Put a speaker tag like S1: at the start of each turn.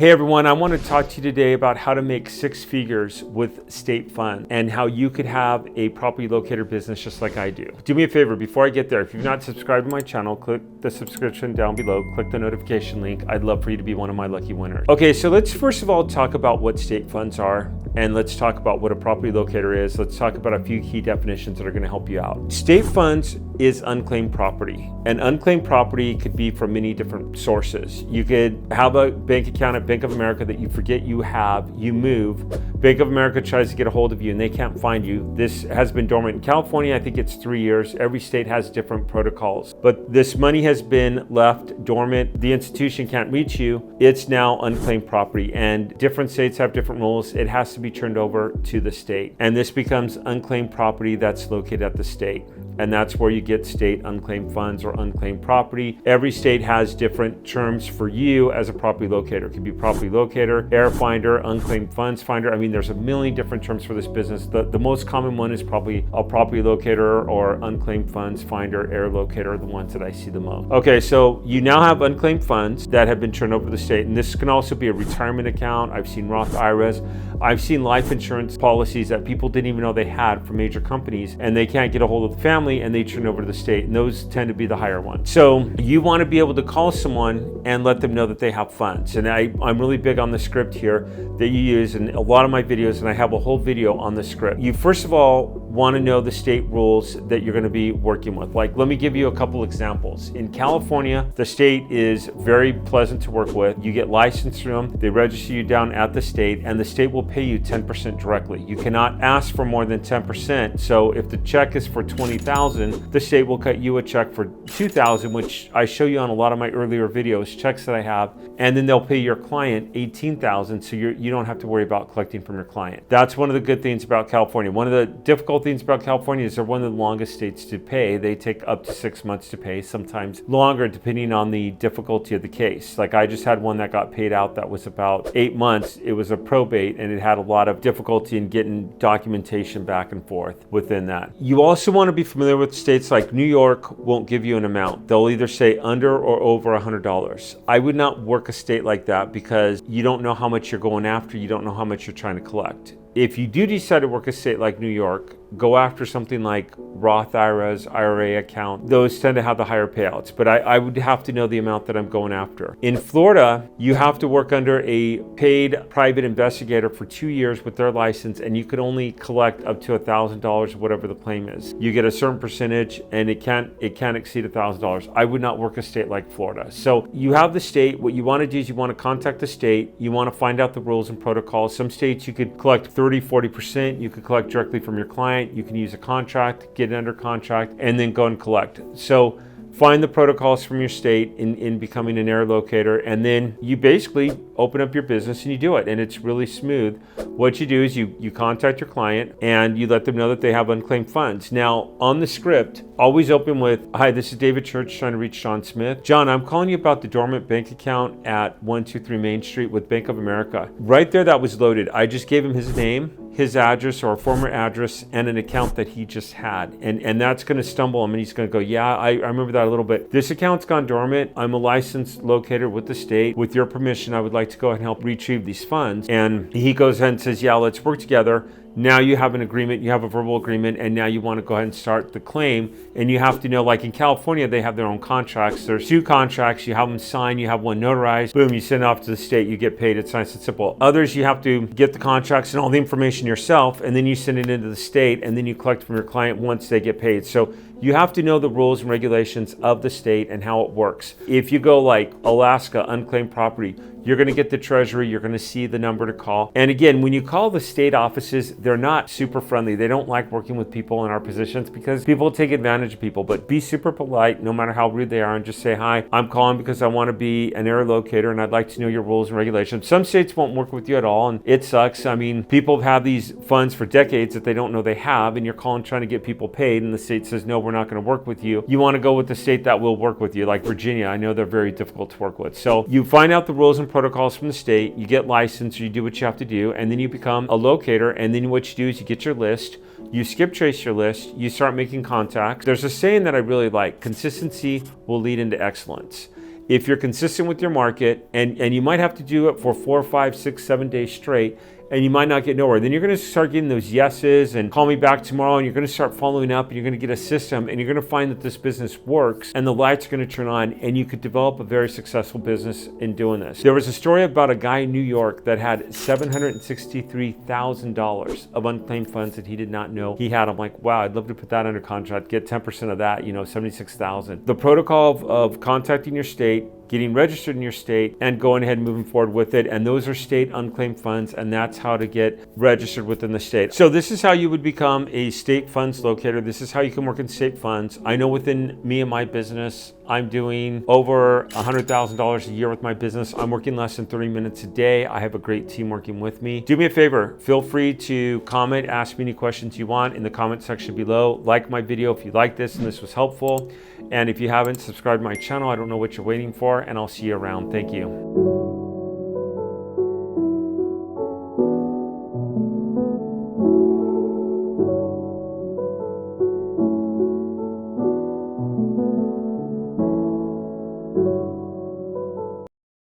S1: Hey everyone, I want to talk to you today about how to make six figures with state funds and how you could have a property locator business just like I do. Do me a favor before I get there. If you've not subscribed to my channel, click the subscription down below, click the notification link. I'd love for you to be one of my lucky winners. Okay, so let's first of all talk about what state funds are, and let's talk about what a property locator is. Let's talk about a few key definitions that are going to help you out. State funds is unclaimed property, and unclaimed property could be from many different sources. You could have a bank account at Bank of America that you forget you have, you move, Bank of America tries to get a hold of you and they can't find you. This has been dormant. In California, I think it's 3 years. Every state has different protocols, but this money has been left dormant. The institution can't reach you. It's now unclaimed property, and different states have different rules. It has to be turned over to the state, and this becomes unclaimed property that's located at the state. And that's where you get state unclaimed funds or unclaimed property. Every state has different terms for you as a property locator. It could be property locator, air finder, unclaimed funds finder. I mean, there's a million different terms for this business. The most common one is probably a property locator or unclaimed funds finder, air locator, the ones that I see the most. Okay, so you now have unclaimed funds that have been turned over to the state. And this can also be a retirement account. I've seen Roth IRAs. I've seen life insurance policies that people didn't even know they had from major companies, and they can't get a hold of the family and they turn over to the state, and those tend to be the higher ones. So you want to be able to call someone and let them know that they have funds. And I'm really big on the script here that you use in a lot of my videos, and I have a whole video on the script. You first of all want to know the state rules that you're going to be working with. Like, let me give you a couple examples. In California, the state is very pleasant to work with. You get licensed through them, they register you down at the state, and the state will pay you 10% directly. You cannot ask for more than 10%. So if the check is for $20,000, the state will cut you a check for $2,000, which I show you on a lot of my earlier videos, checks that I have, and then they'll pay your client $18,000, so you don't have to worry about collecting from your client. That's one of the good things about California. One of the difficult things about California is they're one of the longest states to pay. They take up to 6 months to pay, sometimes longer depending on the difficulty of the case. Like, I just had one that got paid out that was about 8 months. It was a probate, and it had a lot of difficulty in getting documentation back and forth within that. You also want to be familiar with states like New York won't give you an amount. They'll either say under or over $100. I would not work a state like that because you don't know how much you're going after. You don't know how much you're trying to collect. If you do decide to work a state like New York, go after something like Roth IRAs, IRA account. Those tend to have the higher payouts, but I would have to know the amount that I'm going after. In Florida, you have to work under a paid private investigator for 2 years with their license, and you could only collect up to $1,000, whatever the claim is. You get a certain percentage, and it can't exceed $1,000. I would not work a state like Florida. So you have the state. What you want to do is you want to contact the state. You want to find out the rules and protocols. Some states you could collect 30, 40%. You could collect directly from your client. You can use a contract, get it under contract, and then go and collect. So find the protocols from your state in becoming an air locator, and then you basically open up your business and you do it, and it's really smooth. What you do is you contact your client and you let them know that they have unclaimed funds. Now, on the script, always open with, "Hi, this is David Church trying to reach John Smith. John, I'm calling you about the dormant bank account at 123 Main Street with Bank of America." Right there, that was loaded. I just gave him his name, his address or a former address, and an account that he just had. And that's going to stumble him, and he's going to go, "Yeah, I remember that a little bit. This account's gone dormant. I'm a licensed locator with the state. With your permission, I would like to go ahead and help retrieve these funds." And he goes ahead and says, "Yeah, let's work together." Now you have an agreement, you have a verbal agreement, and now you want to go ahead and start the claim. And you have to know, like in California, they have their own contracts. There's 2 contracts, you have them signed, you have one notarized, boom, you send it off to the state, you get paid. It's nice and simple. Others, you have to get the contracts and all the information yourself, and then you send it into the state, and then you collect from your client once they get paid. So you have to know the rules and regulations of the state and how it works. If you go like Alaska, unclaimed property, you're going to get the treasury, you're going to see the number to call. And again, when you call the state offices, they're not super friendly. They don't like working with people in our positions because people take advantage of people. But be super polite, no matter how rude they are, and just say, "Hi, I'm calling because I want to be an air locator and I'd like to know your rules and regulations." Some states won't work with you at all, and it sucks. I mean, people have had these funds for decades that they don't know they have, and you're calling trying to get people paid, and the state says, "No, we're not going to work with you." You want to go with the state that will work with you, like Virginia. I know they're very difficult to work with. So you find out the rules and protocols from the state, you get licensed, or you do what you have to do, and then you become a locator. And then what you do is you get your list, you skip trace your list, you start making contacts. There's a saying that I really like: consistency will lead into excellence. if you're consistent with your market, and you might have to do it for 4, 5, 6, 7 days straight, and you might not get nowhere, then you're going to start getting those yeses and call me back tomorrow, and you're going to start following up, and you're going to get a system, and you're going to find that this business works, and the lights are going to turn on, and you could develop a very successful business in doing this. There was a story about a guy in New York that had $763,000 of unclaimed funds that he did not know he had. I'm like, wow, I'd love to put that under contract, get 10% of that, you know, 76,000. The protocol of contacting your state, getting registered in your state, and going ahead and moving forward with it. And those are state unclaimed funds, and that's how to get registered within the state. So this is how you would become a state funds locator. This is how you can work in state funds. I know within me and my business, I'm doing over $100,000 a year with my business. I'm working less than 30 minutes a day. I have a great team working with me. Do me a favor, feel free to comment, ask me any questions you want in the comment section below. Like my video if you like this and this was helpful. And if you haven't subscribed to my channel, I don't know what you're waiting for, and I'll see you around. Thank you.